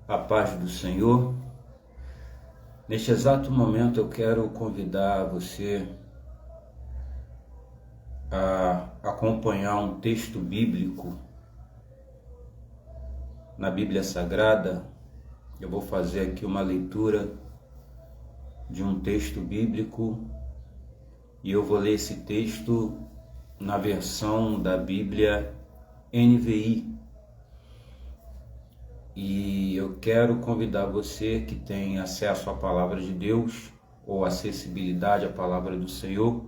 A paz do Senhor. Neste exato momento eu quero convidar você a acompanhar um texto bíblico na Bíblia Sagrada. Eu vou fazer aqui uma leitura de um texto bíblico e eu vou ler esse texto na versão da Bíblia NVI. E eu quero convidar você que tem acesso à palavra de Deus ou acessibilidade à palavra do Senhor,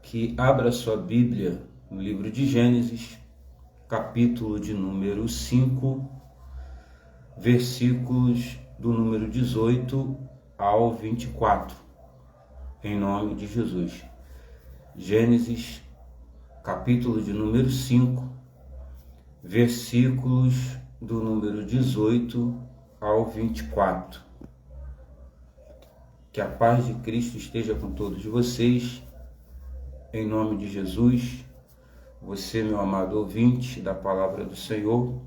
que abra sua Bíblia no livro de Gênesis, capítulo de número 5, versículos do número 18 ao 24, em nome de Jesus. Gênesis, capítulo de número 5, versículos do número 18 ao 24. Que a paz de Cristo esteja com todos vocês, em nome de Jesus. Você, meu amado ouvinte da palavra do Senhor,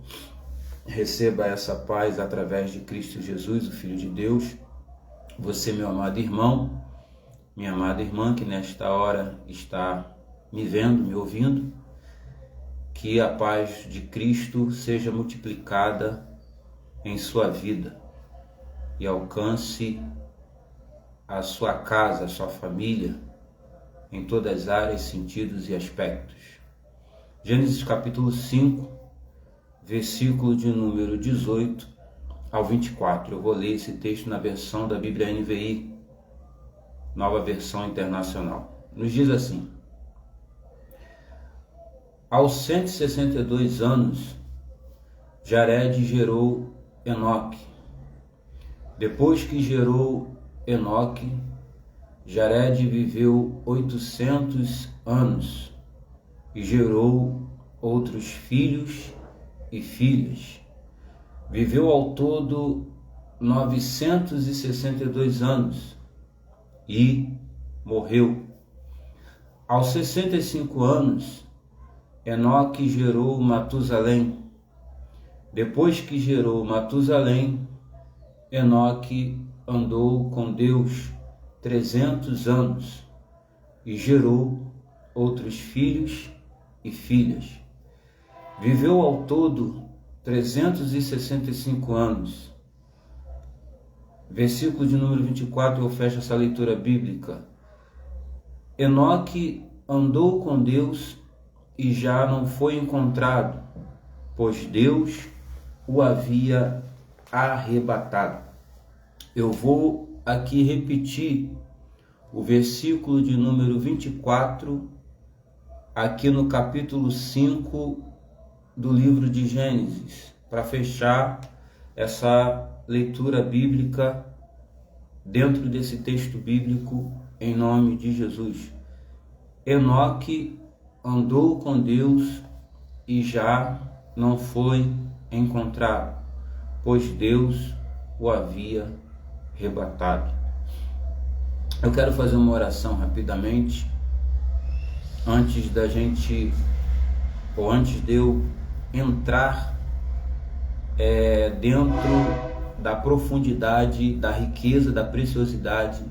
receba essa paz através de Cristo Jesus, o Filho de Deus. Você, meu amado irmão, minha amada irmã, que nesta hora está me vendo, me ouvindo, que a paz de Cristo seja multiplicada em sua vida e alcance a sua casa, a sua família, em todas as áreas, sentidos e aspectos. Gênesis capítulo 5, versículo de número 18 ao 24. Eu vou ler esse texto na versão da Bíblia NVI, nova versão internacional. Nos diz assim: aos 162 anos, Jared gerou Enoque. Depois que gerou Enoque, Jared viveu 800 anos e gerou outros filhos e filhas. Viveu ao todo 962 anos e morreu. Aos 65 anos, Enoque gerou Matusalém. Depois que gerou Matusalém, Enoque andou com Deus 300 anos e gerou outros filhos e filhas. Viveu ao todo 365 anos. Versículo de número 24, eu fecho essa leitura bíblica. Enoque andou com Deus e já não foi encontrado, pois Deus o havia arrebatado. Eu vou aqui repetir o versículo de número 24, aqui no capítulo 5 do livro de Gênesis, para fechar essa leitura bíblica dentro desse texto bíblico, em nome de Jesus. Enoque andou com Deus e já não foi encontrado, pois Deus o havia arrebatado. Eu quero fazer uma oração rapidamente, antes de eu entrar dentro da profundidade, da riqueza, da preciosidade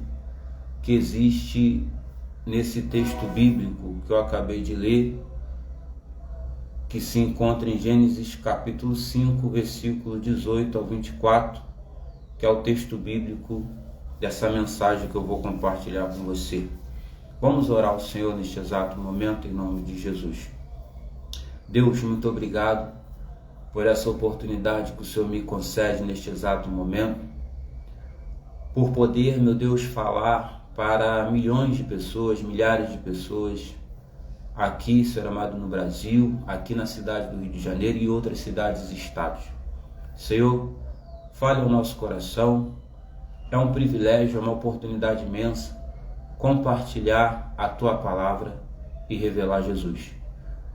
que existe nesse texto bíblico que eu acabei de ler, que se encontra em Gênesis capítulo 5, versículo 18 ao 24, que é o texto bíblico dessa mensagem que eu vou compartilhar com você. Vamos orar ao Senhor neste exato momento, em nome de Jesus. Deus, muito obrigado por essa oportunidade que o Senhor me concede neste exato momento, por poder, meu Deus, falar para milhões de pessoas, milhares de pessoas, aqui, Senhor amado, no Brasil, aqui na cidade do Rio de Janeiro e outras cidades e estados. Senhor, fale ao nosso coração. É um privilégio, é uma oportunidade imensa compartilhar a Tua palavra e revelar Jesus.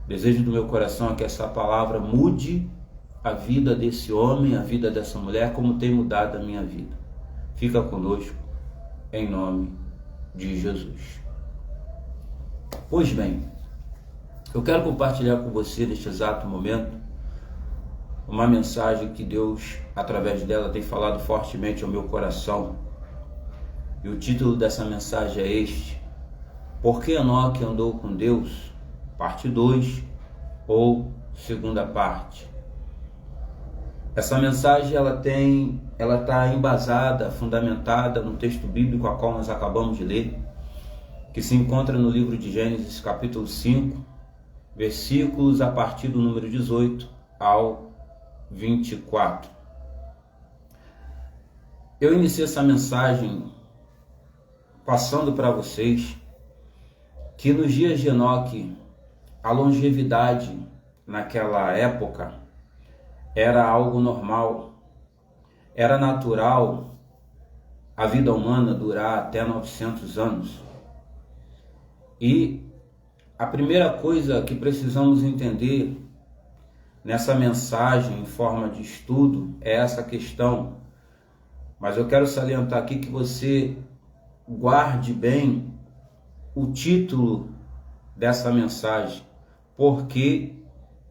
O desejo do meu coração é que essa palavra mude a vida desse homem, a vida dessa mulher, como tem mudado a minha vida. Fica conosco, em nome de Jesus. Pois bem, eu quero compartilhar com você neste exato momento uma mensagem que Deus, através dela, tem falado fortemente ao meu coração. E o título dessa mensagem é este: Por que Enoque andou com Deus? Parte 2 ou segunda parte. Essa mensagem ela está embasada, fundamentada no texto bíblico a qual nós acabamos de ler, que se encontra no livro de Gênesis, capítulo 5, versículos a partir do número 18 ao 24. Eu iniciei essa mensagem passando para vocês que nos dias de Enoque, a longevidade naquela época era algo normal, era natural a vida humana durar até 900 anos. E a primeira coisa que precisamos entender nessa mensagem em forma de estudo é essa questão, mas eu quero salientar aqui que você guarde bem o título dessa mensagem: Por que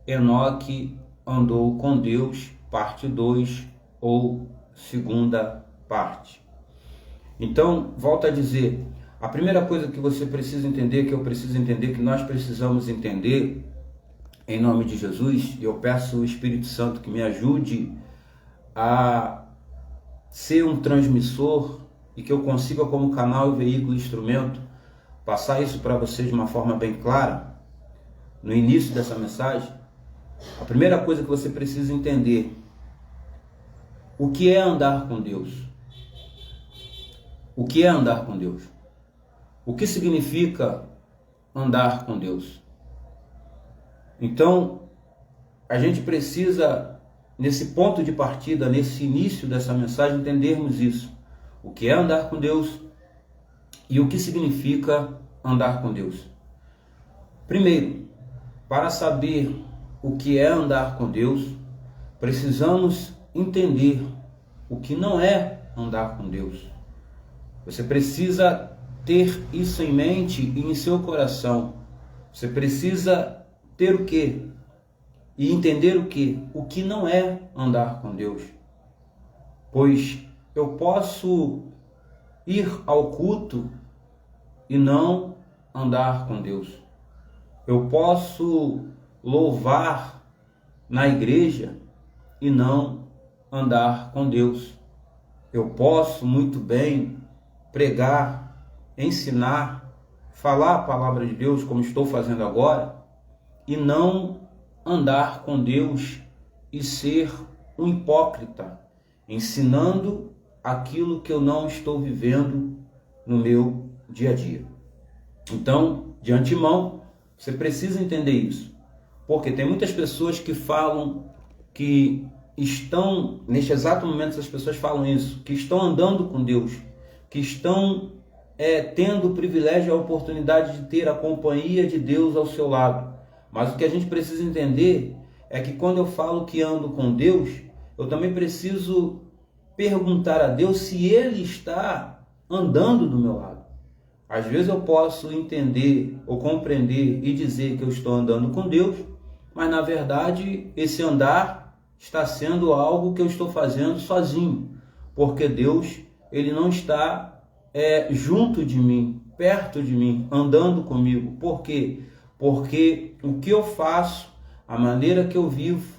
Enoque andou com Deus, parte 2 ou segunda parte. Então, volto a dizer, a primeira coisa que você precisa entender, que eu preciso entender, que nós precisamos entender, em nome de Jesus, e eu peço o Espírito Santo que me ajude a ser um transmissor e que eu consiga, como canal, veículo e instrumento, passar isso para vocês de uma forma bem clara, no início dessa mensagem. A primeira coisa que você precisa entender: o que é andar com Deus? O que é andar com Deus? O que significa andar com Deus? Então, a gente precisa, nesse ponto de partida, nesse início dessa mensagem, entendermos isso. O que é andar com Deus e o que significa andar com Deus. Primeiro, para saber o que é andar com Deus, precisamos entender o que não é andar com Deus. Você precisa ter isso em mente e em seu coração. Você precisa ter o quê? E entender o quê? O que não é andar com Deus. Pois eu posso ir ao culto e não andar com Deus. Eu posso louvar na igreja e não andar com Deus. Eu posso muito bem pregar, ensinar, falar a palavra de Deus como estou fazendo agora e não andar com Deus e ser um hipócrita, ensinando aquilo que eu não estou vivendo no meu dia a dia. Então, de antemão, você precisa entender isso. Porque tem muitas pessoas que falam que estão, neste exato momento essas pessoas falam isso, que estão andando com Deus, que estão tendo o privilégio e a oportunidade de ter a companhia de Deus ao seu lado. Mas o que a gente precisa entender é que quando eu falo que ando com Deus, eu também preciso perguntar a Deus se Ele está andando do meu lado. Às vezes eu posso entender ou compreender e dizer que eu estou andando com Deus, mas na verdade esse andar está sendo algo que eu estou fazendo sozinho, porque Deus ele não está junto de mim, perto de mim, andando comigo. Por quê? Porque o que eu faço, a maneira que eu vivo,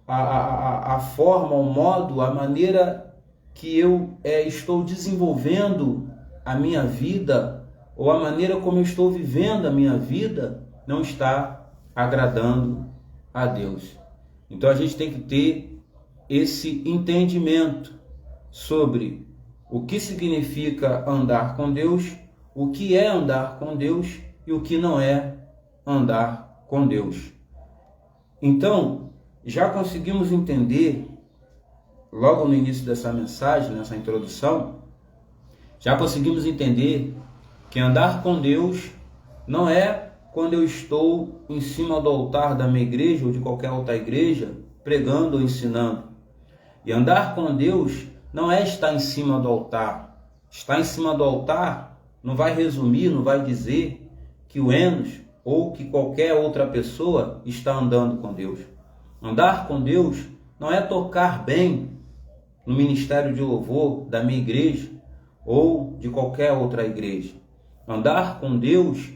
a forma, o modo, a maneira que eu estou desenvolvendo a minha vida, ou a maneira como eu estou vivendo a minha vida, não está agradando a Deus. Então a gente tem que ter esse entendimento sobre o que significa andar com Deus, o que é andar com Deus e o que não é andar com Deus. Então, já conseguimos entender, logo no início dessa mensagem, nessa introdução, já conseguimos entender que andar com Deus não é quando eu estou em cima do altar da minha igreja ou de qualquer outra igreja, pregando ou ensinando. E andar com Deus não é estar em cima do altar. Estar em cima do altar não vai resumir, não vai dizer que o Enos ou que qualquer outra pessoa está andando com Deus. Andar com Deus não é tocar bem no ministério de louvor da minha igreja ou de qualquer outra igreja. Andar com Deus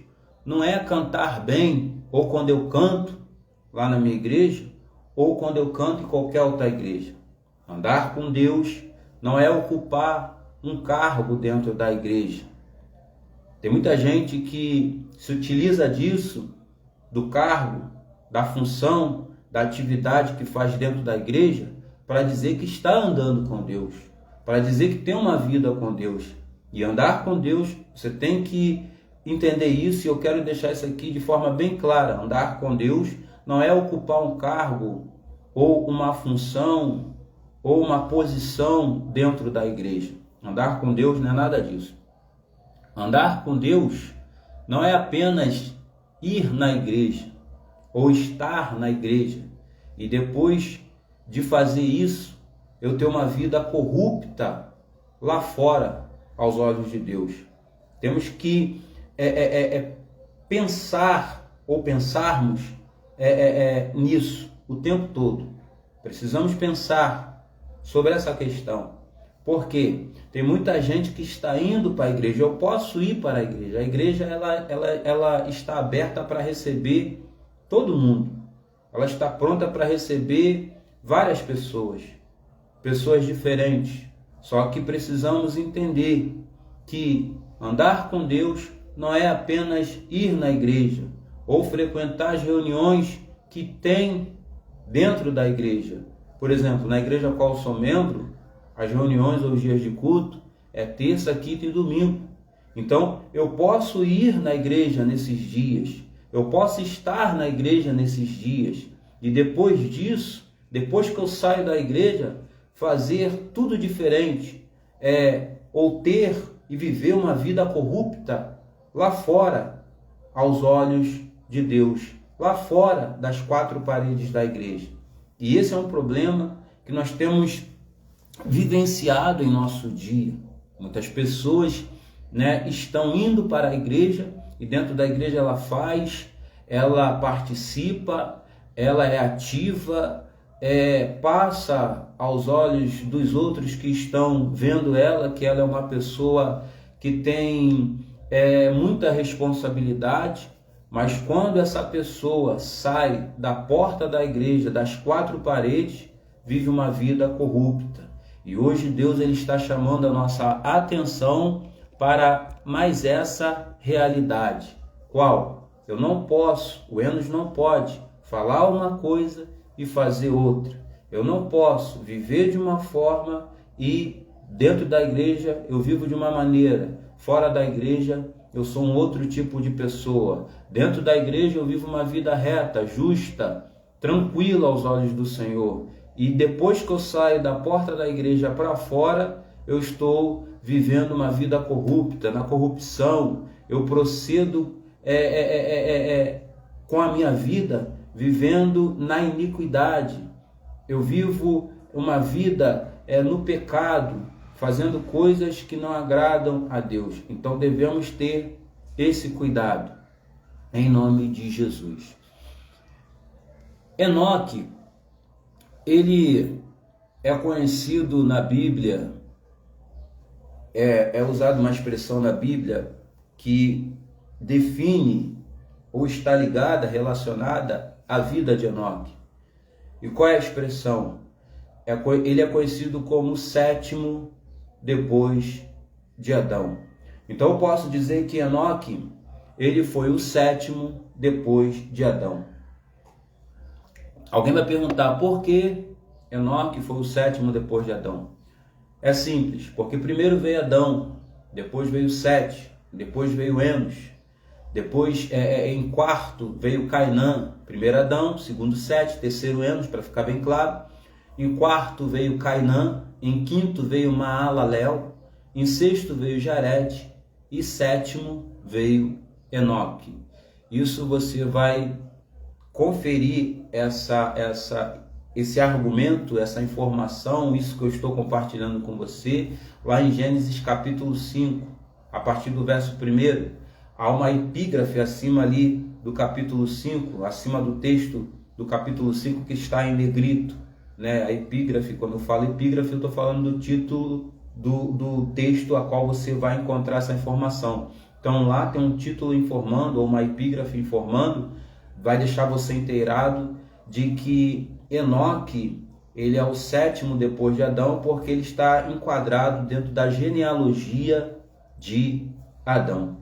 não é cantar bem ou quando eu canto lá na minha igreja ou quando eu canto em qualquer outra igreja. Andar com Deus não é ocupar um cargo dentro da igreja. Tem muita gente que se utiliza disso, do cargo, da função, da atividade que faz dentro da igreja, para dizer que está andando com Deus, para dizer que tem uma vida com Deus. E andar com Deus, você tem que entender isso, e eu quero deixar isso aqui de forma bem clara. Andar com Deus não é ocupar um cargo, ou uma função, ou uma posição dentro da igreja. Andar com Deus não é nada disso. Andar com Deus não é apenas ir na igreja, ou estar na igreja, e depois de fazer isso, eu ter uma vida corrupta lá fora, aos olhos de Deus. Temos que pensar, ou pensarmos nisso o tempo todo. Precisamos pensar sobre essa questão. Porque tem muita gente que está indo para a igreja. Eu posso ir para a igreja. A igreja ela está aberta para receber todo mundo. Ela está pronta para receber várias pessoas diferentes. Só que precisamos entender que andar com Deus não é apenas ir na igreja ou frequentar as reuniões que tem dentro da igreja. Por exemplo, na igreja a qual sou membro, as reuniões ou os dias de culto é terça, quinta e domingo. Então, eu posso ir na igreja nesses dias, eu posso estar na igreja nesses dias, e depois disso, depois que eu saio da igreja, fazer tudo diferente, ou ter e viver uma vida corrupta lá fora, aos olhos de Deus, lá fora das quatro paredes da igreja. E esse é um problema que nós temos vivenciado em nosso dia. Muitas pessoas, estão indo para a igreja, e dentro da igreja ela participa, ela é ativa, passa aos olhos dos outros que estão vendo ela, que ela é uma pessoa que tem muita responsabilidade, mas quando essa pessoa sai da porta da igreja, das quatro paredes, vive uma vida corrupta. E hoje Deus ele está chamando a nossa atenção para mais essa realidade. Qual? Eu não posso, o Enos não pode falar uma coisa e fazer outra. Eu não posso viver de uma forma e dentro da igreja eu vivo de uma maneira. Fora da igreja eu sou um outro tipo de pessoa. Dentro da igreja eu vivo uma vida reta, justa, tranquila aos olhos do Senhor. E depois que eu saio da porta da igreja para fora, eu estou vivendo uma vida corrupta, na corrupção. Eu procedo com a minha vida vivendo na iniquidade. Eu vivo uma vida no pecado, fazendo coisas que não agradam a Deus. Então devemos ter esse cuidado, em nome de Jesus. Enoque, ele é conhecido na Bíblia, é usada uma expressão na Bíblia que define ou está ligada, relacionada à vida de Enoque. E qual é a expressão? Ele é conhecido como o sétimo depois de Adão. Então eu posso dizer que Enoque, ele foi o sétimo depois de Adão. Alguém vai perguntar por que Enoque foi o sétimo depois de Adão? É simples, porque primeiro veio Adão, depois veio Sete, depois veio Enos, depois em quarto veio Cainã, primeiro Adão, segundo Sete, terceiro Enos, para ficar bem claro. Em quarto veio Cainã, em quinto veio Maalalel, em sexto veio Jared e sétimo veio Enoque. Isso você vai conferir esse argumento, essa informação, isso que eu estou compartilhando com você, lá em Gênesis capítulo 5, a partir do verso 1, há uma epígrafe acima ali do capítulo 5, acima do texto do capítulo 5 que está em negrito, né? A epígrafe, quando eu falo epígrafe, eu estou falando do título do texto a qual você vai encontrar essa informação. Então lá tem um título informando, ou uma epígrafe informando, vai deixar você inteirado de que Enoque, ele é o sétimo depois de Adão, porque ele está enquadrado dentro da genealogia de Adão.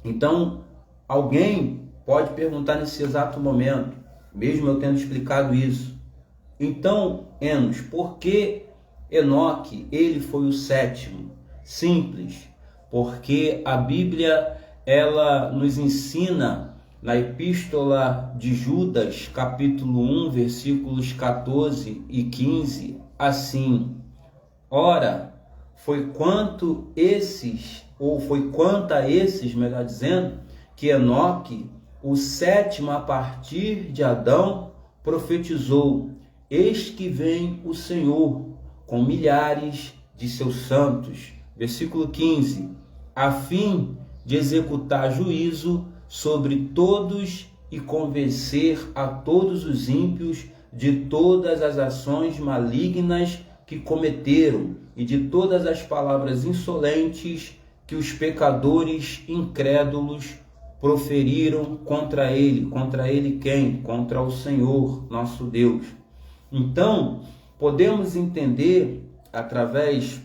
Então, alguém pode perguntar nesse exato momento, mesmo eu tendo explicado isso, então, Enos, por que Enoque, ele foi o sétimo? Simples, porque a Bíblia, ela nos ensina na Epístola de Judas, capítulo 1, versículos 14 e 15, assim: ora, foi quanto a esses, melhor dizendo, que Enoque, o sétimo a partir de Adão, profetizou: eis que vem o Senhor com milhares de seus santos. Versículo 15, a fim de executar juízo sobre todos e convencer a todos os ímpios de todas as ações malignas que cometeram e de todas as palavras insolentes que os pecadores incrédulos proferiram contra ele. Contra ele quem? Contra o Senhor, nosso Deus. Então, podemos entender, através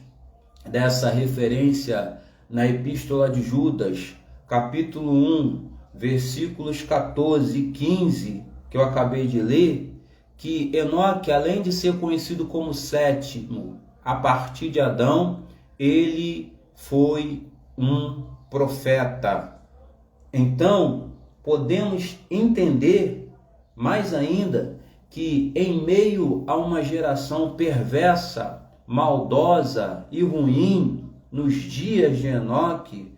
dessa referência na Epístola de Judas, capítulo 1, versículos 14 e 15, que eu acabei de ler, que Enoque, além de ser conhecido como sétimo a partir de Adão, ele foi um profeta. Então, podemos entender mais ainda que em meio a uma geração perversa, maldosa e ruim, nos dias de Enoque,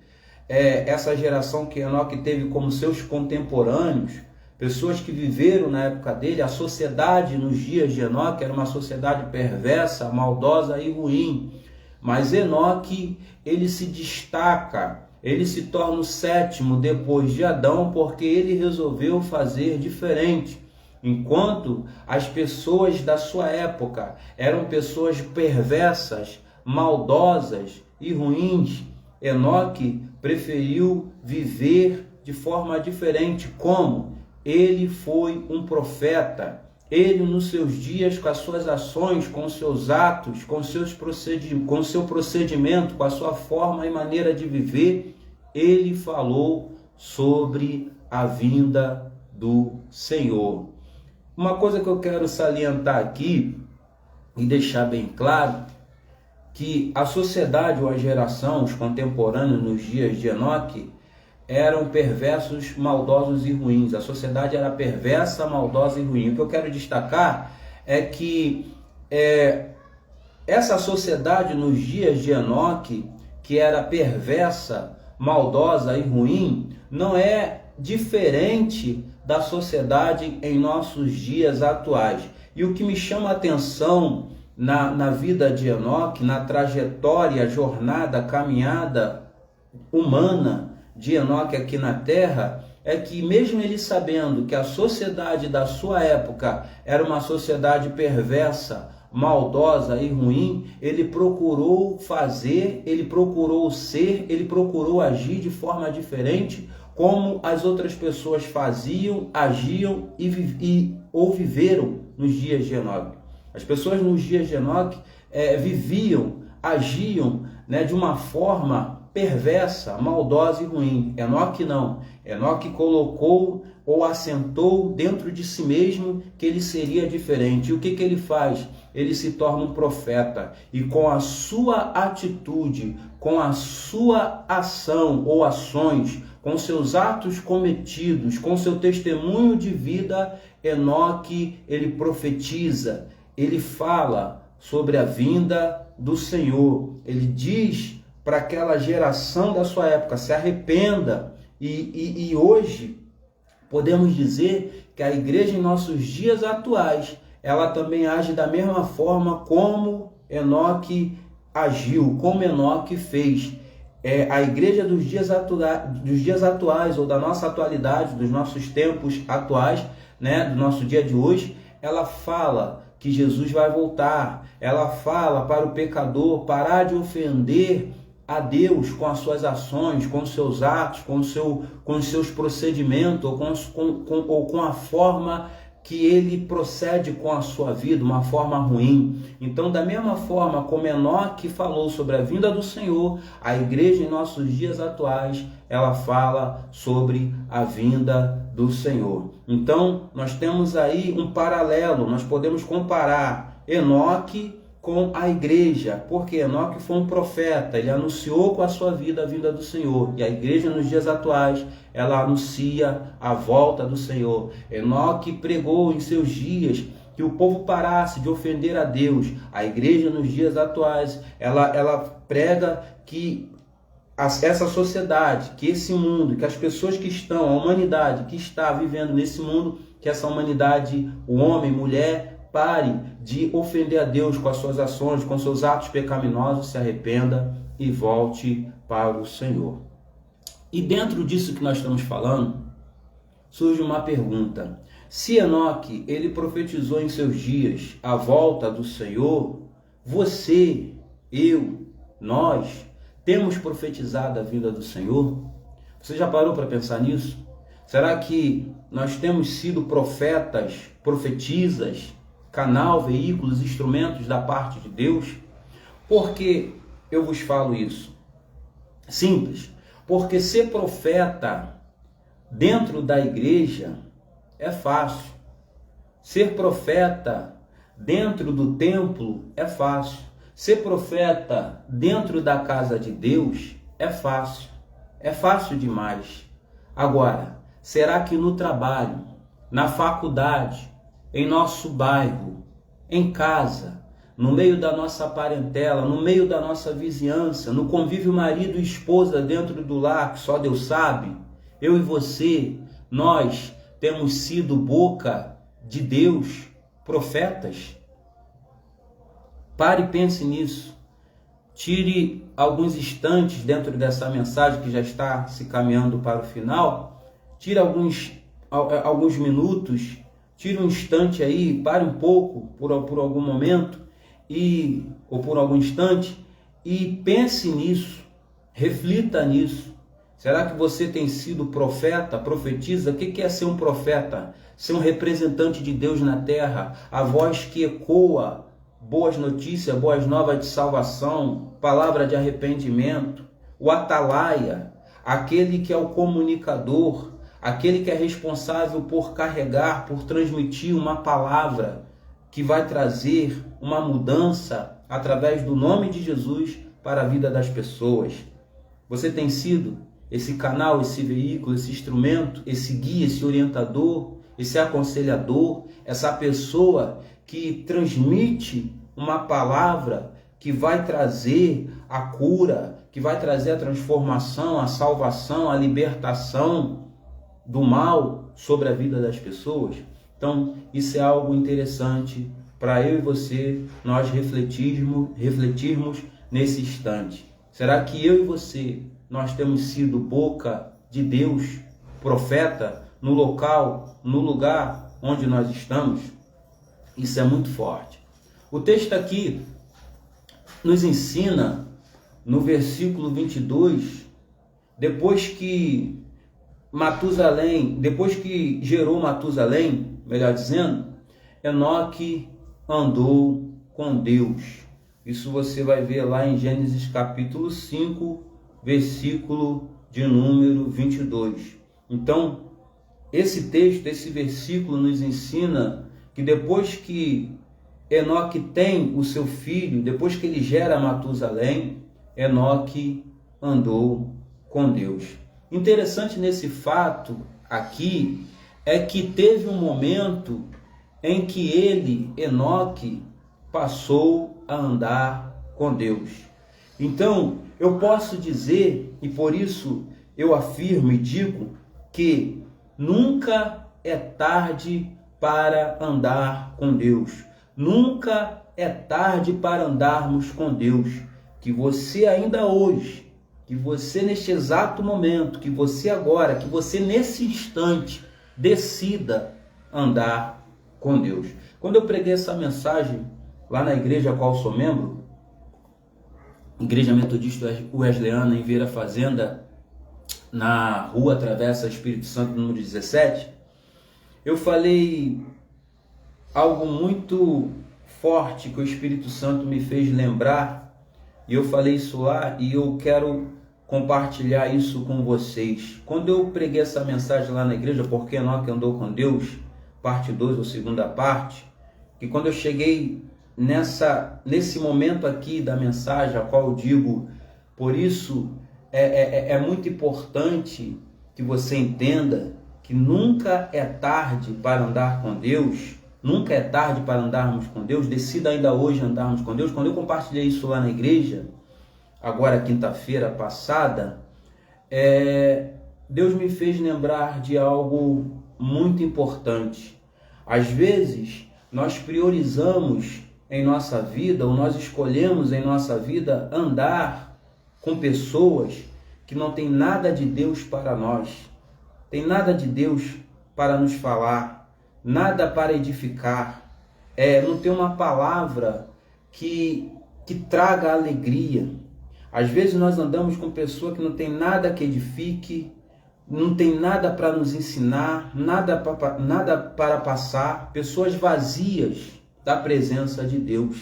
essa geração que Enoque teve como seus contemporâneos, pessoas que viveram na época dele, a sociedade nos dias de Enoque era uma sociedade perversa, maldosa e ruim. Mas Enoque, ele se destaca, ele se torna o sétimo depois de Adão, porque ele resolveu fazer diferente. Enquanto as pessoas da sua época eram pessoas perversas, maldosas e ruins, Enoque preferiu viver de forma diferente. Como? Ele foi um profeta. Ele, nos seus dias, com as suas ações, com os seus atos, com o seu procedimento, com a sua forma e maneira de viver, ele falou sobre a vinda do Senhor. Uma coisa que eu quero salientar aqui e deixar bem claro, que a sociedade ou a geração, os contemporâneos nos dias de Enoque, eram perversos, maldosos e ruins. A sociedade era perversa, maldosa e ruim. O que eu quero destacar é que essa sociedade nos dias de Enoque, que era perversa, maldosa e ruim, não é diferente da sociedade em nossos dias atuais. E o que me chama a atenção na vida de Enoque, na trajetória, jornada, caminhada humana de Enoque aqui na Terra, é que mesmo ele sabendo que a sociedade da sua época era uma sociedade perversa, maldosa e ruim, ele procurou fazer, ele procurou ser, ele procurou agir de forma diferente, como as outras pessoas faziam, agiam ou viveram nos dias de Enoque. As pessoas nos dias de Enoque viviam, agiam, de uma forma perversa, maldosa e ruim. Enoque não. Enoque colocou ou assentou dentro de si mesmo que ele seria diferente. E o que ele faz? Ele se torna um profeta. E com a sua atitude, com a sua ação ou ações, com seus atos cometidos, com seu testemunho de vida, Enoque, ele profetiza, ele fala sobre a vinda do Senhor. Ele diz para aquela geração da sua época: se arrependa. E hoje podemos dizer que a igreja em nossos dias atuais, ela também age da mesma forma como Enoque agiu, como Enoque fez. A igreja dos dias atuais, ou da nossa atualidade, dos nossos tempos atuais, do nosso dia de hoje, ela fala que Jesus vai voltar. Ela fala para o pecador parar de ofender a Deus com as suas ações, com os seus atos, com os seus procedimentos, ou com a forma que ele procede com a sua vida, uma forma ruim. Então, da mesma forma como Enoque falou sobre a vinda do Senhor, a igreja em nossos dias atuais, ela fala sobre a vinda do Senhor. Então, nós temos aí um paralelo, nós podemos comparar Enoque com a igreja, porque Enoque foi um profeta, ele anunciou com a sua vida a vinda do Senhor, e a igreja nos dias atuais, ela anuncia a volta do Senhor. Enoque pregou em seus dias que o povo parasse de ofender a Deus. A igreja nos dias atuais, ela prega que essa sociedade, que esse mundo, que as pessoas que estão, a humanidade que está vivendo nesse mundo, que essa humanidade, o homem, mulher, pare de ofender a Deus com as suas ações, com seus atos pecaminosos, se arrependa e volte para o Senhor. E dentro disso que nós estamos falando, surge uma pergunta. Se Enoque, ele profetizou em seus dias a volta do Senhor, você, eu, nós, temos profetizado a vinda do Senhor? Você já parou para pensar nisso? Será que nós temos sido profetas, profetisas, canal, veículos, instrumentos da parte de Deus? Por que eu vos falo isso? Simples. Porque ser profeta dentro da igreja é fácil. Ser profeta dentro do templo é fácil. Ser profeta dentro da casa de Deus é fácil. É fácil demais. Agora, será que no trabalho, na faculdade, em nosso bairro, em casa, no meio da nossa parentela, no meio da nossa vizinhança, no convívio marido e esposa dentro do lar, que só Deus sabe, eu e você, nós temos sido boca de Deus, profetas? Pare e pense nisso. Tire alguns instantes dentro dessa mensagem que já está se caminhando para o final. Tire alguns minutos. Tire um instante aí, pare um pouco por algum momento ou por algum instante e pense nisso, reflita nisso. Será que você tem sido profeta, profetiza? O que é ser um profeta? Ser um representante de Deus na terra, a voz que ecoa boas notícias, boas novas de salvação, palavra de arrependimento, o atalaia, aquele que é o comunicador, aquele que é responsável por carregar, por transmitir uma palavra que vai trazer uma mudança através do nome de Jesus para a vida das pessoas. Você tem sido esse canal, esse veículo, esse instrumento, esse guia, esse orientador, esse aconselhador, essa pessoa que transmite uma palavra que vai trazer a cura, que vai trazer a transformação, a salvação, a libertação do mal sobre a vida das pessoas? Então, isso é algo interessante para eu e você, nós refletirmos nesse instante. Será que eu e você, nós temos sido boca de Deus, profeta, no local, no lugar onde nós estamos? Isso é muito forte. O texto aqui nos ensina, no versículo 22, depois que gerou Matusalém, melhor dizendo, Enoque andou com Deus. Isso você vai ver lá em Gênesis capítulo 5, versículo de número 22. Então, esse texto, esse versículo nos ensina que depois que Enoque tem o seu filho, depois que ele gera Matusalém, Enoque andou com Deus. Interessante nesse fato aqui é que teve um momento em que ele, Enoque, passou a andar com Deus. Então, eu posso dizer, e por isso eu afirmo e digo, que nunca é tarde para andar com Deus. Nunca é tarde para andarmos com Deus. Que você ainda hoje, que você neste exato momento, que você agora, que você nesse instante decida andar com Deus. Quando eu preguei essa mensagem lá na igreja a qual sou membro, Igreja Metodista Wesleyana em Vieira Fazenda, na rua Travessa Espírito Santo, número 17, eu falei algo muito forte que o Espírito Santo me fez lembrar, e eu falei isso lá e eu quero compartilhar isso com vocês. Quando eu preguei essa mensagem lá na igreja, Porque Enoque Andou com Deus, parte 2 ou segunda parte, que quando eu cheguei nesse momento aqui da mensagem, a qual eu digo, por isso é muito importante que você entenda que nunca é tarde para andar com Deus, nunca é tarde para andarmos com Deus. Decida ainda hoje andarmos com Deus. Quando eu compartilhei isso lá na igreja, agora quinta-feira passada, Deus me fez lembrar de algo muito importante. Às vezes, nós priorizamos em nossa vida, ou nós escolhemos em nossa vida andar com pessoas que não tem nada de Deus para nós, tem nada de Deus para nos falar, nada para edificar, não tem uma palavra que traga alegria. Às vezes nós andamos com pessoas que não tem nada que edifique, não tem nada para nos ensinar, nada para passar, pessoas vazias da presença de Deus.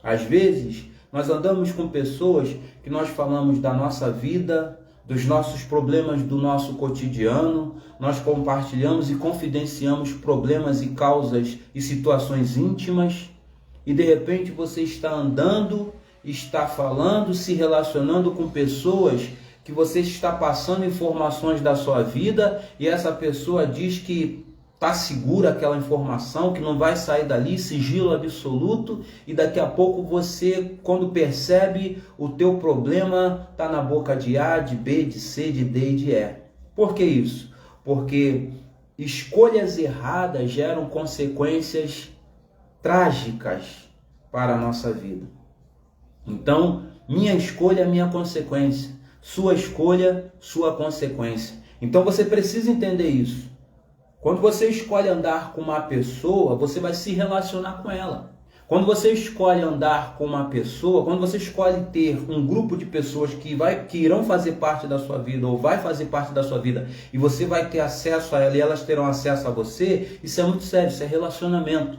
Às vezes nós andamos com pessoas que nós falamos da nossa vida, dos nossos problemas do nosso cotidiano, nós compartilhamos e confidenciamos problemas e causas e situações íntimas, e de repente você está andando, está falando, se relacionando com pessoas que você está passando informações da sua vida, e essa pessoa diz que está segura aquela informação, que não vai sair dali, sigilo absoluto, e daqui a pouco você, quando percebe, o teu problema está na boca de A, de B, de C, de D e de E. Por que isso? Porque escolhas erradas geram consequências trágicas para a nossa vida. Então, minha escolha é minha consequência, sua escolha, sua consequência. Então você precisa entender isso. Quando você escolhe andar com uma pessoa, você vai se relacionar com ela. Quando você escolhe andar com uma pessoa, quando você escolhe ter um grupo de pessoas que irão fazer parte da sua vida, ou vai fazer parte da sua vida, e você vai ter acesso a ela e elas terão acesso a você, isso é muito sério, isso é relacionamento.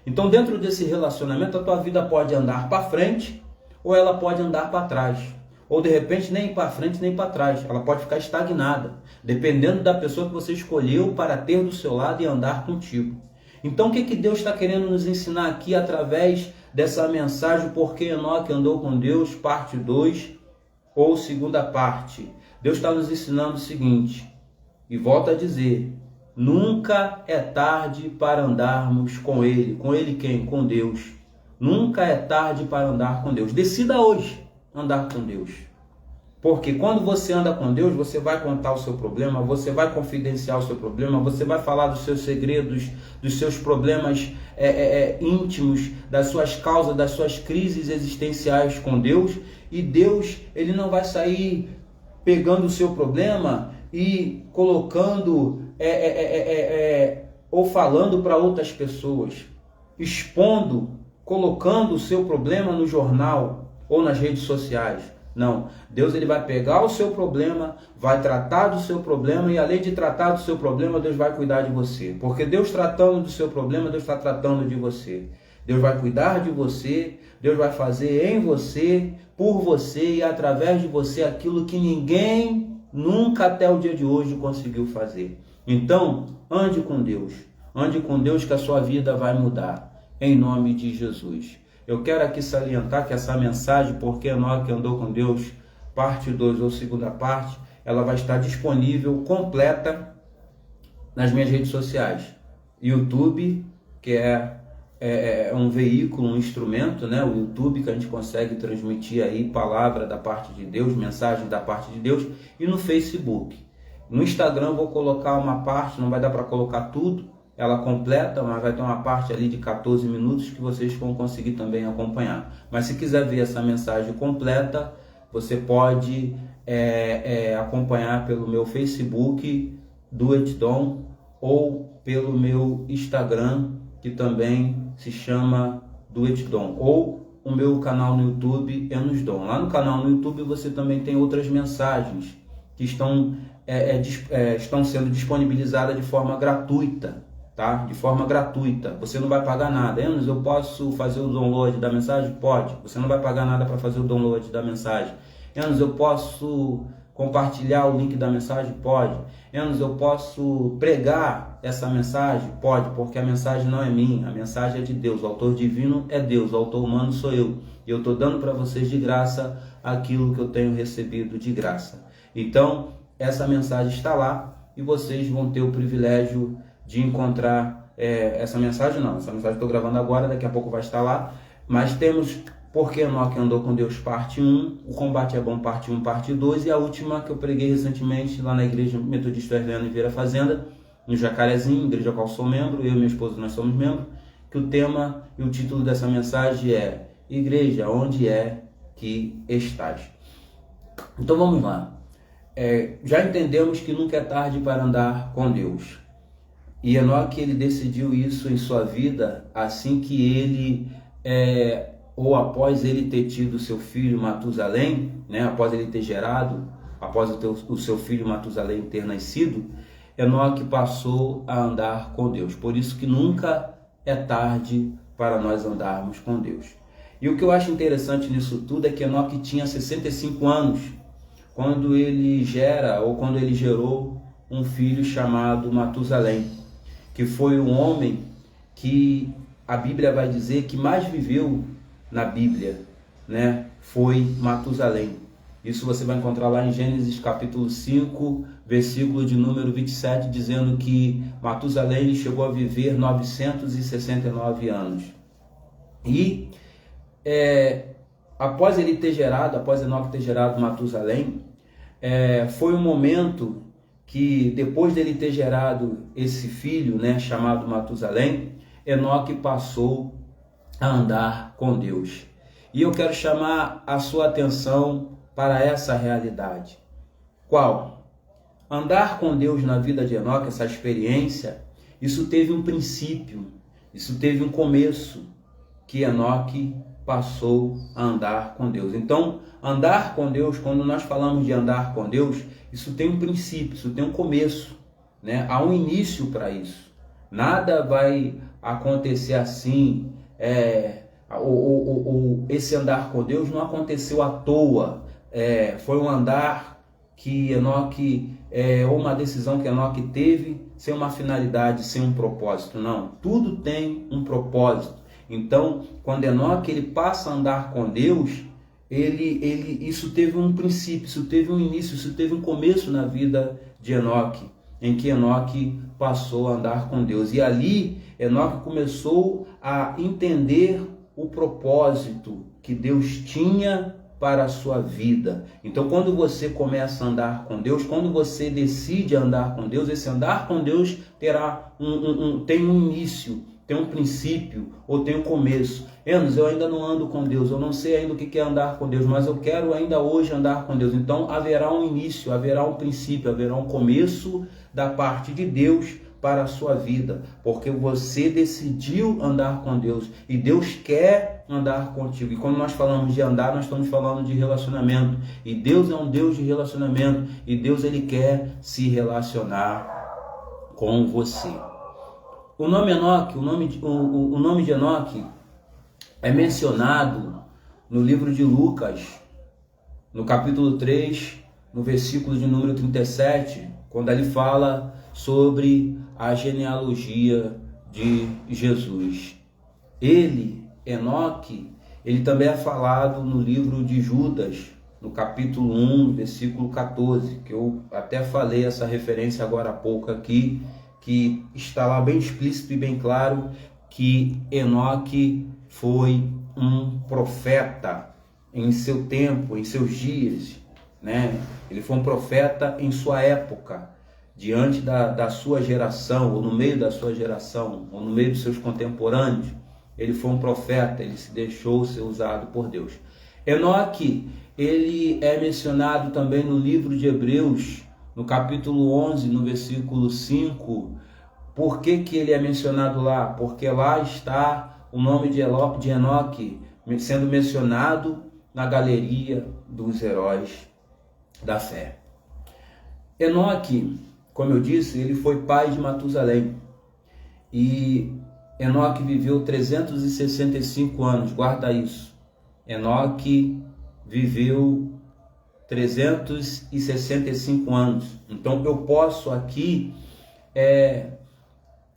Então, dentro desse relacionamento, a tua vida pode andar para frente, ou ela pode andar para trás. Ou de repente nem para frente nem para trás, ela pode ficar estagnada, dependendo da pessoa que você escolheu para ter do seu lado e andar contigo. Então o que Deus está querendo nos ensinar aqui através dessa mensagem, Porque Enoque Andou com Deus, parte 2 ou segunda parte? Deus está nos ensinando o seguinte, e volta a dizer, nunca é tarde para andarmos com Ele. Com Ele quem? Com Deus. Nunca é tarde para andar com Deus. Decida hoje andar com Deus. Porque quando você anda com Deus, você vai contar o seu problema, você vai confidenciar o seu problema, você vai falar dos seus segredos, dos seus problemas íntimos, das suas causas, das suas crises existenciais com Deus. E Deus, Ele não vai sair pegando o seu problema e colocando ou falando para outras pessoas, expondo, colocando o seu problema no jornal ou nas redes sociais. Não, Deus ele vai pegar o seu problema, vai tratar do seu problema, e além de tratar do seu problema, Deus vai cuidar de você. Porque Deus tratando do seu problema, Deus está tratando de você. Deus vai cuidar de você, Deus vai fazer em você, por você e através de você aquilo que ninguém nunca até o dia de hoje conseguiu fazer. Então, ande com Deus que a sua vida vai mudar, em nome de Jesus. Eu quero aqui salientar que essa mensagem, Porque Enoque Andou com Deus, parte 2 ou segunda parte, ela vai estar disponível completa nas minhas redes sociais. YouTube, que é um veículo, um instrumento, né? O YouTube, que a gente consegue transmitir aí palavra da parte de Deus, mensagem da parte de Deus, e no Facebook. No Instagram eu vou colocar uma parte, não vai dar para colocar tudo, ela completa, mas vai ter uma parte ali de 14 minutos que vocês vão conseguir também acompanhar. Mas se quiser ver essa mensagem completa, você pode acompanhar pelo meu Facebook, Do It Dom, ou pelo meu Instagram, que também se chama Duet Dom, ou o meu canal no YouTube, Enos Dom. Lá no canal no YouTube você também tem outras mensagens que estão sendo disponibilizadas de forma gratuita, tá? De forma gratuita. Você não vai pagar nada. Enos, eu posso fazer o download da mensagem? Pode. Você não vai pagar nada para fazer o download da mensagem. Enos, eu posso compartilhar o link da mensagem? Pode. Enos, eu posso pregar essa mensagem? Pode, porque a mensagem não é minha, a mensagem é de Deus. O autor divino é Deus, o autor humano sou eu. E eu estou dando para vocês de graça aquilo que eu tenho recebido de graça. Então, essa mensagem está lá e vocês vão ter o privilégio de encontrar essa mensagem. Não, essa mensagem estou gravando agora, daqui a pouco vai estar lá. Mas temos Porque Enoque Andou com Deus, parte 1, O Combate é Bom, parte 1, parte 2, e a última que eu preguei recentemente lá na Igreja Metodista Herliano Vieira Fazenda, no Jacarezinho, igreja a qual sou membro, eu e minha esposa nós somos membros, que o tema e o título dessa mensagem é Igreja, onde é que estás? Então vamos lá. Já entendemos que nunca é tarde para andar com Deus. E Enoque, ele decidiu isso em sua vida assim que ele, ou após ele ter tido seu filho Matusalém, né, após ele ter gerado, após o seu filho Matusalém ter nascido, Enoque passou a andar com Deus. Por isso que nunca é tarde para nós andarmos com Deus. E o que eu acho interessante nisso tudo é que Enoque tinha 65 anos quando ele gerou um filho chamado Matusalém, que foi um homem que a Bíblia vai dizer que mais viveu na Bíblia, né? Foi Matusalém. Isso você vai encontrar lá em Gênesis capítulo 5, versículo de número 27, dizendo que Matusalém chegou a viver 969 anos. E após Enoque ter gerado Matusalém, foi um momento que, depois dele ter gerado esse filho, né, chamado Matusalém, Enoque passou a andar com Deus. E eu quero chamar a sua atenção para essa realidade. Qual? Andar com Deus na vida de Enoque, essa experiência, isso teve um princípio, isso teve um começo, que Enoque passou a andar com Deus. Então, andar com Deus, quando nós falamos de andar com Deus, isso tem um princípio, isso tem um começo, né? Há um início para isso. Nada vai acontecer assim. Esse andar com Deus não aconteceu à toa. Foi um andar que Enoque, ou uma decisão que Enoque teve sem uma finalidade, sem um propósito. Não, tudo tem um propósito. Então, quando Enoque ele passa a andar com Deus, isso teve um princípio, isso teve um início, isso teve um começo na vida de Enoque, em que Enoque passou a andar com Deus. E ali, Enoque começou a entender o propósito que Deus tinha para a sua vida. Então, quando você começa a andar com Deus, quando você decide andar com Deus, esse andar com Deus tem um início, tem um princípio ou tem um começo. Enos, eu ainda não ando com Deus, eu não sei ainda o que é andar com Deus, mas eu quero ainda hoje andar com Deus. Então haverá um início, haverá um princípio, haverá um começo da parte de Deus para a sua vida, porque você decidiu andar com Deus e Deus quer andar contigo. E quando nós falamos de andar, nós estamos falando de relacionamento, e Deus é um Deus de relacionamento, e Deus ele quer se relacionar com você. O nome Enoque, o nome de Enoque é mencionado no livro de Lucas, no capítulo 3, no versículo de número 37, quando ele fala sobre a genealogia de Jesus. Enoque, ele também é falado no livro de Judas, no capítulo 1, versículo 14, que eu até falei essa referência agora há pouco aqui, que está lá bem explícito e bem claro que Enoque foi um profeta em seu tempo, em seus dias, né? Ele foi um profeta em sua época, diante da sua geração, ou no meio da sua geração, ou no meio dos seus contemporâneos. Ele foi um profeta, ele se deixou ser usado por Deus. Enoque, ele é mencionado também no livro de Hebreus, no capítulo 11, no versículo 5, Por que que ele é mencionado lá? Porque lá está o nome de Enoque sendo mencionado na galeria dos heróis da fé. Enoque, como eu disse, ele foi pai de Matusalém. E Enoque viveu 365 anos, guarda isso. Enoque viveu 365 anos. Então eu posso aqui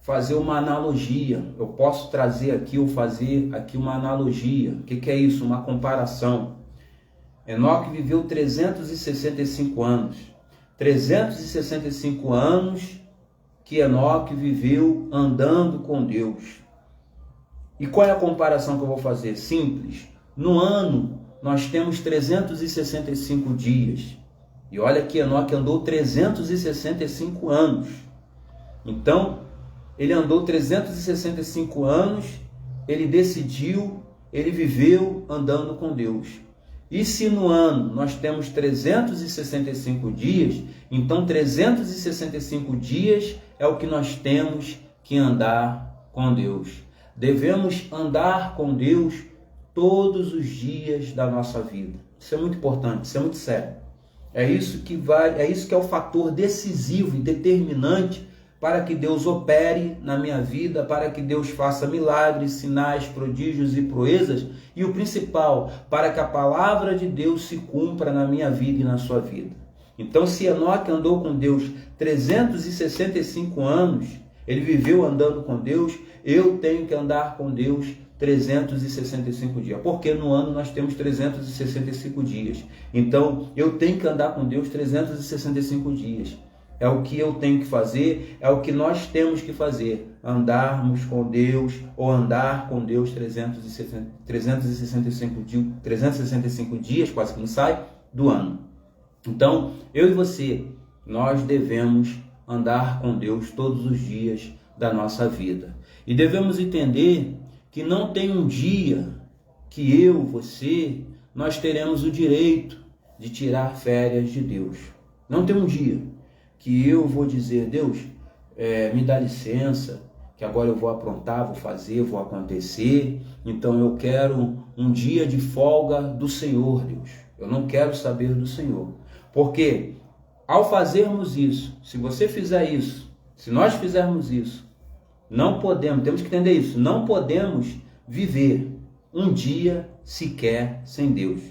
fazer uma analogia. Eu posso trazer aqui ou fazer aqui uma analogia. O que é isso? Uma comparação. Enoque viveu 365 anos. 365 anos que Enoque viveu andando com Deus. E qual é a comparação que eu vou fazer? Simples. No ano, nós temos 365 dias. E olha que Enoque andou 365 anos. Então, ele andou 365 anos, ele decidiu, ele viveu andando com Deus. E se no ano nós temos 365 dias, então 365 dias é o que nós temos que andar com Deus. Devemos andar com Deus todos os dias da nossa vida. Isso é muito importante, isso é muito sério. É isso que é o fator decisivo e determinante para que Deus opere na minha vida, para que Deus faça milagres, sinais, prodígios e proezas, e o principal, para que a palavra de Deus se cumpra na minha vida e na sua vida. Então, se Enoque andou com Deus 365 anos, ele viveu andando com Deus, eu tenho que andar com Deus 365 dias, porque no ano nós temos 365 dias. Então, eu tenho que andar com Deus 365 dias. É o que eu tenho que fazer, é o que nós temos que fazer. Andarmos com Deus, ou andar com Deus 365 dias, quase que não sai, do ano. Então, eu e você, nós devemos andar com Deus todos os dias da nossa vida. E devemos entender que não tem um dia que eu, você, nós teremos o direito de tirar férias de Deus. Não tem um dia que eu vou dizer, Deus, me dá licença, que agora eu vou aprontar, vou fazer, vou acontecer, então eu quero um dia de folga do Senhor, Deus. Eu não quero saber do Senhor. Porque ao fazermos isso, se você fizer isso, se nós fizermos isso, não podemos, temos que entender isso, não podemos viver um dia sequer sem Deus.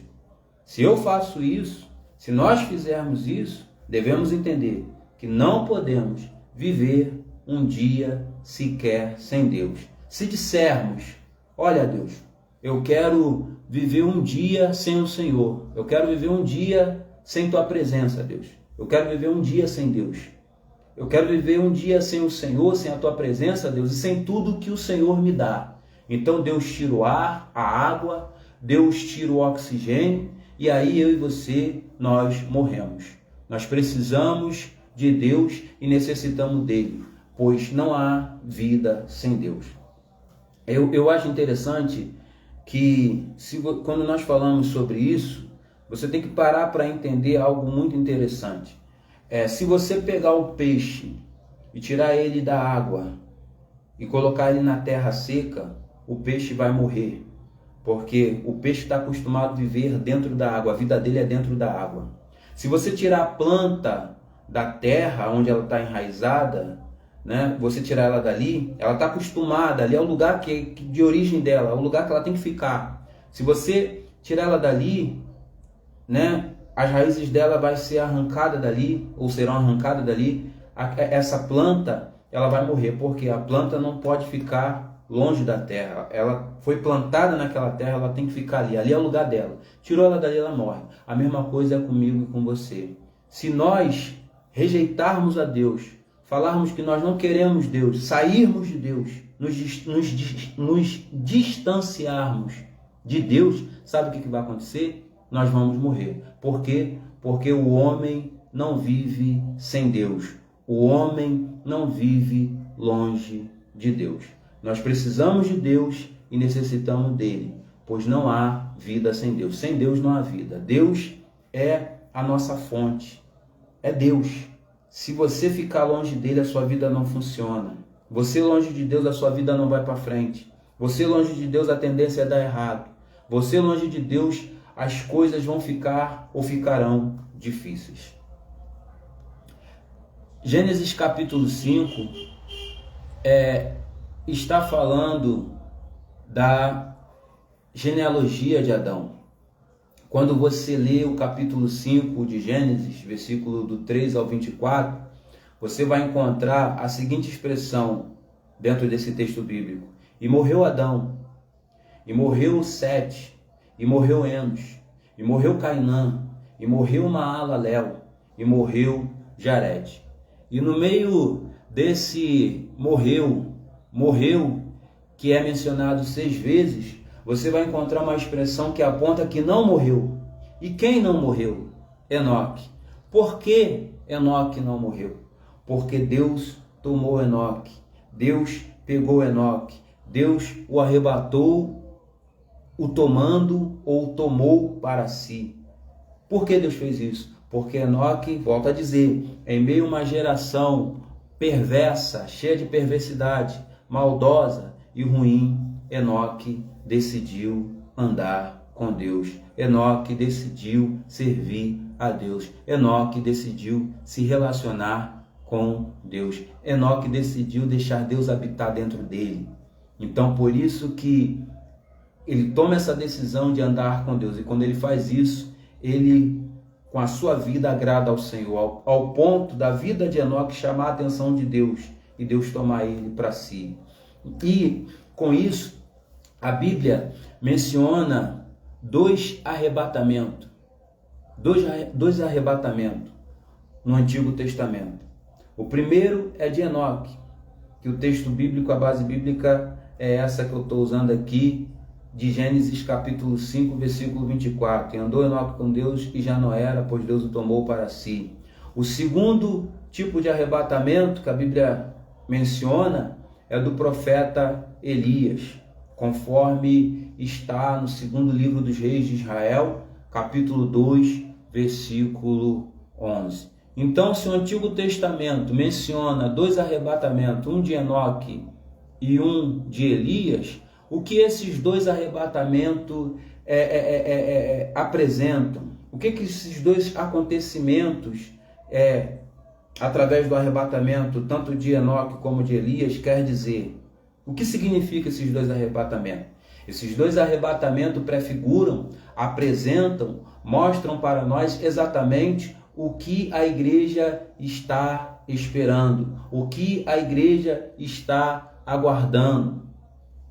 Se eu faço isso, se nós fizermos isso, devemos entender que não podemos viver um dia sequer sem Deus. Se dissermos, olha Deus, eu quero viver um dia sem o Senhor, eu quero viver um dia sem Tua presença, Deus, eu quero viver um dia sem Deus, eu quero viver um dia sem o Senhor, sem a Tua presença, Deus, e sem tudo que o Senhor me dá. Então Deus tira o ar, a água, Deus tira o oxigênio, e aí eu e você, nós morremos. Nós precisamos de Deus e necessitamos dele, pois não há vida sem Deus. Eu acho interessante que quando nós falamos sobre isso, você tem que parar para entender algo muito interessante. Se você pegar o peixe e tirar ele da água e colocar ele na terra seca, o peixe vai morrer, porque o peixe está acostumado a viver dentro da água, a vida dele é dentro da água. Se você tirar a planta da terra, onde ela está enraizada, né? Você tirar ela dali, ela está acostumada, ali é o lugar de origem dela, é o lugar que ela tem que ficar. Se você tirar ela dali, né? As raízes dela vai ser arrancada dali, ou serão arrancadas dali, essa planta, ela vai morrer, porque a planta não pode ficar longe da terra. Ela foi plantada naquela terra, ela tem que ficar ali, ali é o lugar dela. Tirou ela dali, ela morre. A mesma coisa é comigo e com você. Se nós rejeitarmos a Deus, falarmos que nós não queremos Deus, sairmos de Deus, nos distanciarmos de Deus, sabe o que vai acontecer? Nós vamos morrer. Por quê? Porque o homem não vive sem Deus. O homem não vive longe de Deus. Nós precisamos de Deus e necessitamos dele, pois não há vida sem Deus. Sem Deus não há vida. Deus é a nossa fonte. É Deus. Se você ficar longe dele, a sua vida não funciona. Você longe de Deus, a sua vida não vai para frente. Você longe de Deus, a tendência é dar errado. Você longe de Deus, as coisas vão ficar ou ficarão difíceis. Gênesis capítulo 5 está falando da genealogia de Adão. Quando você lê o capítulo 5 de Gênesis, versículo do 3 ao 24, você vai encontrar a seguinte expressão dentro desse texto bíblico. E morreu Adão, e morreu Sete, e morreu Enos, e morreu Cainã, e morreu Maalalel, e morreu Jared. E no meio desse morreu, que é mencionado 6 vezes, você vai encontrar uma expressão que aponta que não morreu. E quem não morreu? Enoque. Por que Enoque não morreu? Porque Deus tomou Enoque. Deus pegou Enoque. Deus o arrebatou, o tomando ou tomou para si. Por que Deus fez isso? Porque Enoque, volto a dizer, em meio a uma geração perversa, cheia de perversidade, maldosa e ruim, Enoque decidiu andar com Deus. Enoque decidiu servir a Deus. Enoque decidiu se relacionar com Deus. Enoque decidiu deixar Deus habitar dentro dele. Então, por isso que ele toma essa decisão de andar com Deus. E quando ele faz isso, ele, com a sua vida, agrada ao Senhor, ao ponto da vida de Enoque chamar a atenção de Deus e Deus tomar ele para si. E com isso, a Bíblia menciona dois arrebatamentos no Antigo Testamento. O primeiro é de Enoque, que o texto bíblico, a base bíblica é essa que eu estou usando aqui, de Gênesis capítulo 5, versículo 24. E andou Enoque com Deus e já não era, pois Deus o tomou para si. O segundo tipo de arrebatamento que a Bíblia menciona é do profeta Elias, conforme está no segundo livro dos reis de Israel, capítulo 2, versículo 11. Então, se o Antigo Testamento menciona 2 arrebatamentos, um de Enoque e um de Elias, o que esses 2 arrebatamentos apresentam? O que esses 2 acontecimentos, através do arrebatamento, tanto de Enoque como de Elias, quer dizer? O que significa esses 2 arrebatamentos? Esses 2 arrebatamentos prefiguram, apresentam, mostram para nós exatamente o que a igreja está esperando, o que a igreja está aguardando.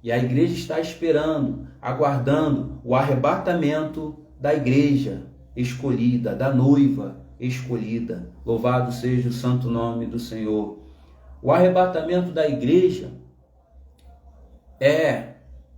E a igreja está esperando, aguardando o arrebatamento da igreja escolhida, da noiva escolhida. Louvado seja o santo nome do Senhor. O arrebatamento da igreja é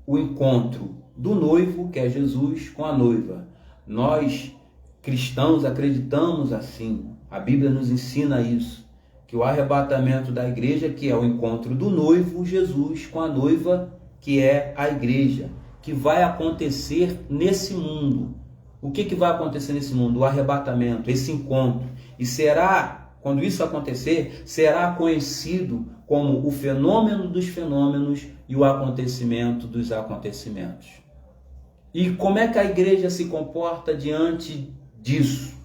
o encontro do noivo, que é Jesus, com a noiva. Nós, cristãos, acreditamos assim. A Bíblia nos ensina isso, que o arrebatamento da igreja, que é o encontro do noivo, Jesus, com a noiva, que é a igreja, que vai acontecer nesse mundo. O que vai acontecer nesse mundo? O arrebatamento, esse encontro. E será, quando isso acontecer, será conhecido como o fenômeno dos fenômenos e o acontecimento dos acontecimentos. E como é que a igreja se comporta diante disso?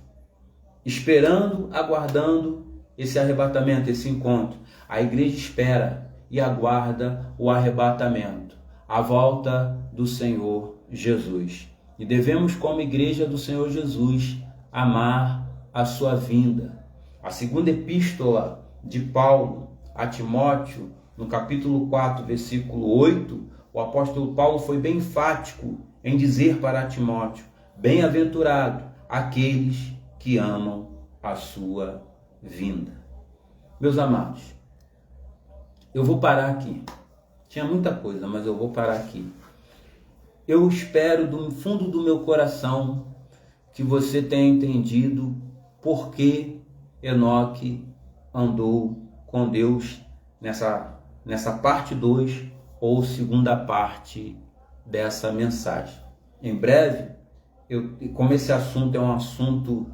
Esperando, aguardando esse arrebatamento, esse encontro. A igreja espera e aguarda o arrebatamento, a volta do Senhor Jesus. E devemos, como igreja do Senhor Jesus, amar a sua vinda. A segunda epístola de Paulo a Timóteo, no capítulo 4, versículo 8, o apóstolo Paulo foi bem enfático em dizer para Timóteo: bem-aventurado aqueles que amam a sua vinda. Meus amados, eu vou parar aqui. Tinha muita coisa, mas eu vou parar aqui. Eu espero do fundo do meu coração que você tenha entendido por que Enoque andou com Deus nessa parte 2 ou segunda parte dessa mensagem. Em breve, como esse assunto é um assunto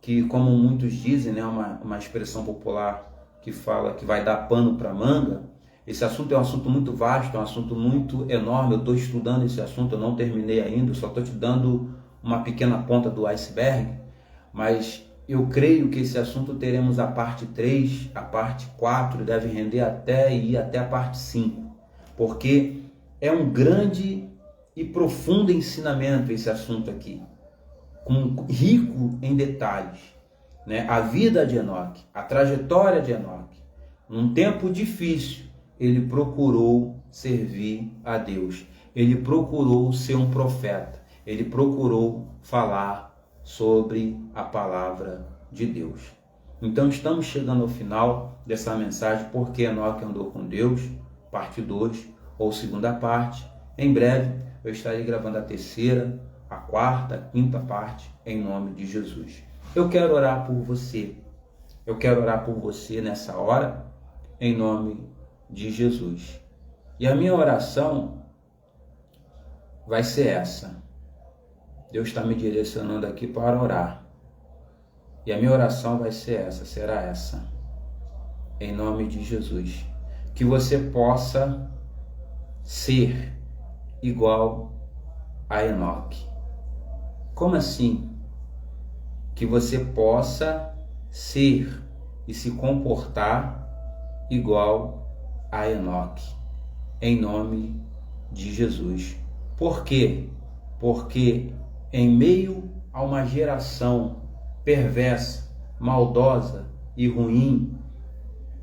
que, como muitos dizem, né, uma expressão popular que fala que vai dar pano para manga, Esse assunto é um assunto muito vasto, é um assunto muito enorme. Eu estou estudando esse assunto, eu não terminei ainda, eu só estou te dando uma pequena ponta do iceberg, mas eu creio que esse assunto teremos a parte 3, a parte 4, deve render até ir até a parte 5, porque é um grande e profundo ensinamento esse assunto aqui, rico em detalhes, né? A vida de Enoque, a trajetória de Enoque, num tempo difícil, ele procurou servir a Deus, ele procurou ser um profeta, ele procurou falar sobre a palavra de Deus. Então estamos chegando ao final dessa mensagem, porque Enoque andou com Deus, parte 2 ou segunda parte. Em breve eu estarei gravando a terceira, a quarta, a quinta parte, em nome de Jesus. Eu quero orar por você. Eu quero orar por você nessa hora, em nome de Jesus. E a minha oração vai ser essa. Deus está me direcionando aqui para orar. E a minha oração vai ser essa, será essa. Em nome de Jesus. Que você possa ser igual a Enoque. Como assim? Que você possa ser e se comportar igual a Enoque. Em nome de Jesus. Por quê? Porque em meio a uma geração perversa, maldosa e ruim,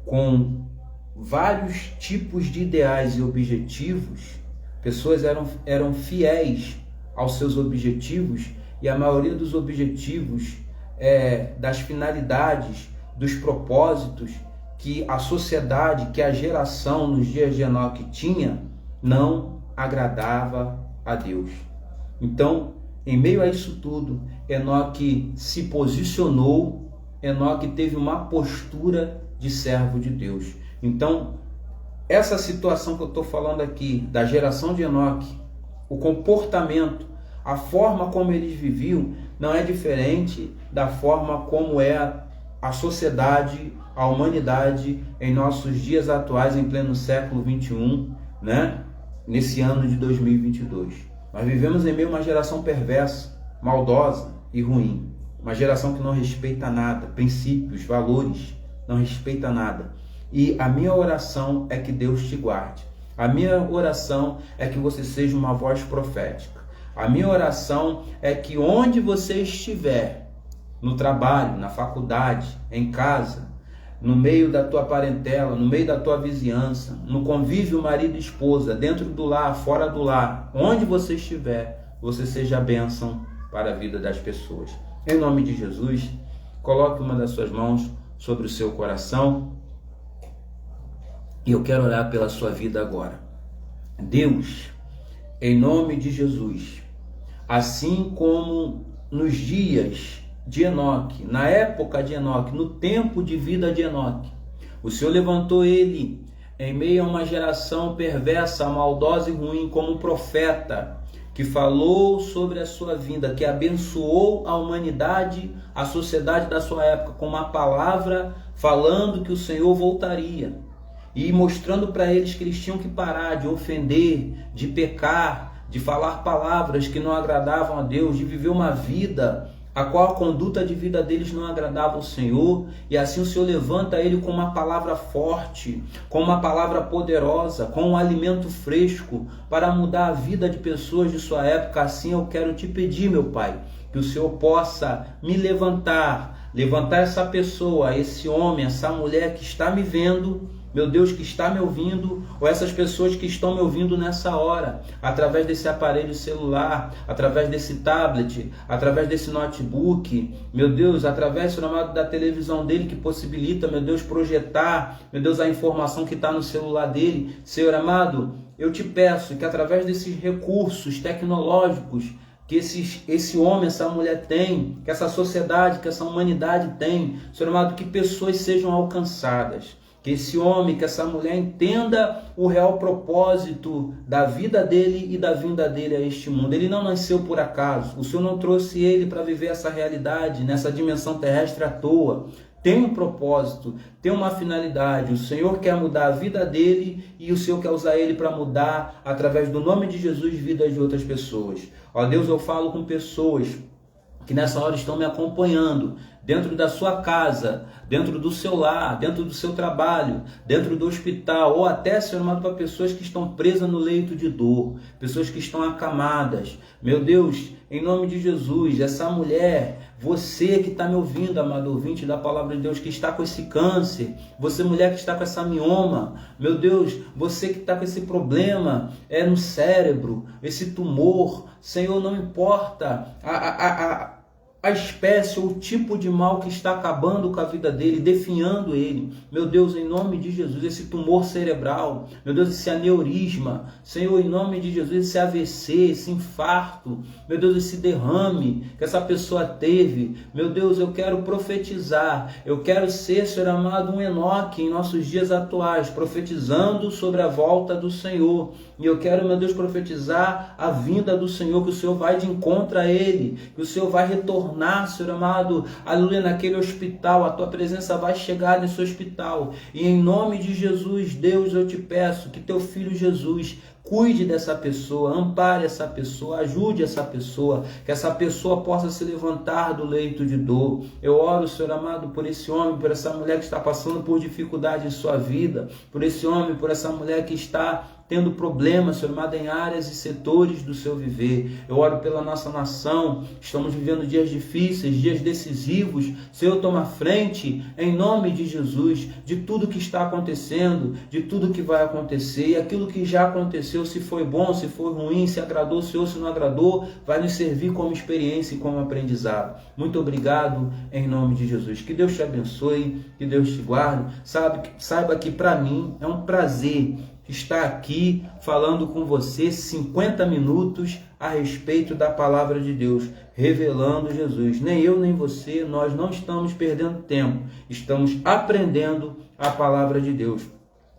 com vários tipos de ideais e objetivos, pessoas eram fiéis aos seus objetivos, e a maioria dos objetivos, das finalidades, dos propósitos que a sociedade, que a geração nos dias de Enoque tinha, não agradava a Deus. Então, em meio a isso tudo, Enoque se posicionou, Enoque teve uma postura de servo de Deus. Então, essa situação que eu estou falando aqui, da geração de Enoque, o comportamento, a forma como eles viviam, não é diferente da forma como é a sociedade, a humanidade em nossos dias atuais, em pleno século 21, né? Nesse ano de 2022. Nós vivemos em meio a uma geração perversa, maldosa e ruim. Uma geração que não respeita nada, princípios, valores, não respeita nada. E a minha oração é que Deus te guarde. A minha oração é que você seja uma voz profética. A minha oração é que onde você estiver, no trabalho, na faculdade, em casa, no meio da tua parentela, no meio da tua vizinhança, no convívio marido e esposa, dentro do lar, fora do lar, onde você estiver, você seja a bênção para a vida das pessoas. Em nome de Jesus, coloque uma das suas mãos sobre o seu coração e eu quero orar pela sua vida agora. Deus, em nome de Jesus, assim como nos dias de Enoque, na época de Enoque, no tempo de vida de Enoque, o Senhor levantou ele em meio a uma geração perversa, maldosa e ruim, como um profeta que falou sobre a sua vinda, que abençoou a humanidade, a sociedade da sua época, com uma palavra falando que o Senhor voltaria e mostrando para eles que eles tinham que parar de ofender, de pecar, de falar palavras que não agradavam a Deus, de viver uma vida a qual a conduta de vida deles não agradava ao Senhor, e assim o Senhor levanta ele com uma palavra forte, com uma palavra poderosa, com um alimento fresco, para mudar a vida de pessoas de sua época. Assim eu quero te pedir, meu Pai, que o Senhor possa me levantar essa pessoa, esse homem, essa mulher que está me vendo, meu Deus, que está me ouvindo, ou essas pessoas que estão me ouvindo nessa hora, através desse aparelho celular, através desse tablet, através desse notebook, meu Deus, através, Senhor amado, da televisão dele, que possibilita, meu Deus, projetar, meu Deus, a informação que está no celular dele. Senhor amado, eu te peço que através desses recursos tecnológicos que esse homem, essa mulher tem, que essa sociedade, que essa humanidade tem, Senhor amado, que pessoas sejam alcançadas. Que esse homem, que essa mulher entenda o real propósito da vida dele e da vinda dele a este mundo. Ele não nasceu por acaso. O Senhor não trouxe ele para viver essa realidade, nessa dimensão terrestre à toa. tem um propósito, tem uma finalidade. O Senhor quer mudar a vida dele e o Senhor quer usar ele para mudar, através do nome de Jesus, vidas de outras pessoas. Ó Deus, eu falo com pessoas que nessa hora estão me acompanhando, dentro da sua casa, dentro do seu lar, dentro do seu trabalho, dentro do hospital, ou até, Senhor amado, para pessoas que estão presas no leito de dor, pessoas que estão acamadas. Meu Deus, em nome de Jesus, essa mulher, você que está me ouvindo, amado ouvinte da palavra de Deus, que está com esse câncer, você mulher que está com essa mioma, meu Deus, você que está com esse problema no cérebro, esse tumor, Senhor, não importa a espécie ou o tipo de mal que está acabando com a vida dele, definhando ele. Meu Deus, em nome de Jesus, esse tumor cerebral, meu Deus, esse aneurisma, Senhor, em nome de Jesus, esse AVC, esse infarto, meu Deus, esse derrame que essa pessoa teve, meu Deus, eu quero profetizar, eu quero ser, Senhor amado, um Enoque em nossos dias atuais, profetizando sobre a volta do Senhor. E eu quero, meu Deus, profetizar a vinda do Senhor, que o Senhor vai de encontro a ele, que o Senhor vai retornar, Senhor amado, aleluia, naquele hospital, a tua presença vai chegar nesse hospital. E em nome de Jesus, Deus, eu te peço que teu filho Jesus cuide dessa pessoa, ampare essa pessoa, ajude essa pessoa, que essa pessoa possa se levantar do leito de dor. Eu oro, Senhor amado, por esse homem, por essa mulher que está passando por dificuldade em sua vida, por esse homem, por essa mulher que está tendo problemas, Senhor amado, em áreas e setores do seu viver. Eu oro pela nossa nação, estamos vivendo dias difíceis, dias decisivos. Senhor, toma frente, em nome de Jesus, de tudo que está acontecendo, de tudo que vai acontecer, e aquilo que já aconteceu, se foi bom, se foi ruim, se agradou, Senhor, se não agradou, vai nos servir como experiência e como aprendizado. Muito obrigado, em nome de Jesus. Que Deus te abençoe, que Deus te guarde. Saiba que para mim é um prazer estar aqui falando com você 50 minutos a respeito da palavra de Deus, revelando Jesus. Nem eu, nem você, nós não estamos perdendo tempo, estamos aprendendo a palavra de Deus.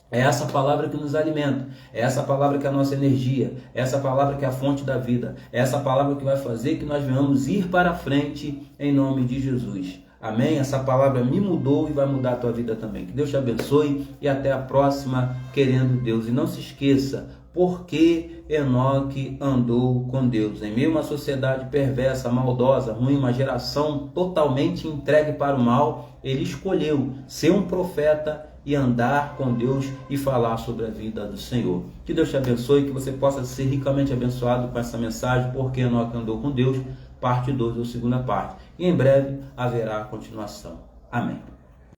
É essa palavra que nos alimenta, é essa palavra que é a nossa energia, é essa palavra que é a fonte da vida, é essa palavra que vai fazer que nós venhamos ir para frente em nome de Jesus. Amém? Essa palavra me mudou e vai mudar a tua vida também. Que Deus te abençoe e até a próxima, querendo Deus. E não se esqueça, porque Enoque andou com Deus. Em meio a uma sociedade perversa, maldosa, ruim, uma geração totalmente entregue para o mal, ele escolheu ser um profeta e andar com Deus e falar sobre a vida do Senhor. Que Deus te abençoe, que você possa ser ricamente abençoado com essa mensagem, porque Enoque andou com Deus, parte 2 ou segunda parte. E em breve haverá a continuação. Amém.